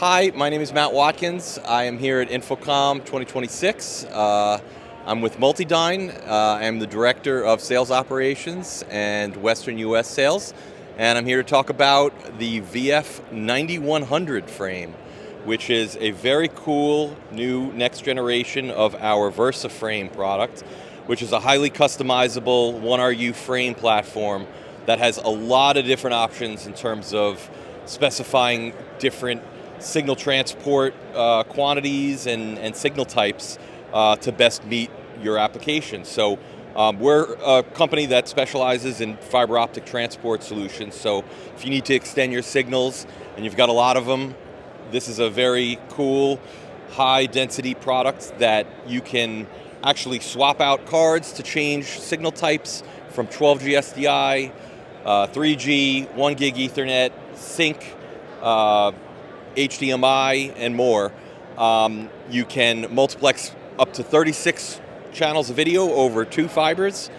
Hi, my name is Matt Watkins. I am here at InfoComm 2026. I'm with MultiDyne. I am the Director of Sales Operations and Western US Sales. And I'm here to talk about the VF-9100 frame, which is a very cool new next generation of our Versa frame product, which is a highly customizable 1RU frame platform that has a lot of different options in terms of specifying different signal transport quantities and signal types to best meet your application. So we're a company that specializes in fiber-optic transport solutions. So if you need to extend your signals and you've got a lot of them, this is a very cool, high-density product that you can actually swap out cards to change signal types from 12G SDI, 3G, 1 gig Ethernet, sync, HDMI, and more. You can multiplex up to 36 channels of video over 2 fibers.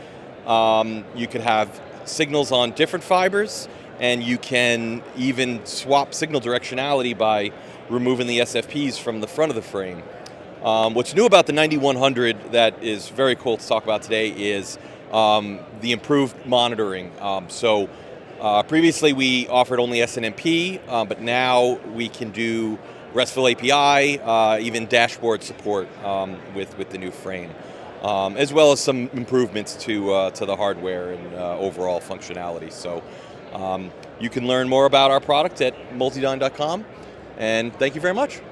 You can have signals on different fibers, and you can even swap signal directionality by removing the SFPs from the front of the frame. What's new about the 9100 that is very cool to talk about today is the improved monitoring. Previously we offered only SNMP, but now we can do RESTful API, even dashboard support with the new frame, as well as some improvements to the hardware and overall functionality. So you can learn more about our product at multidyne.com, and thank you very much.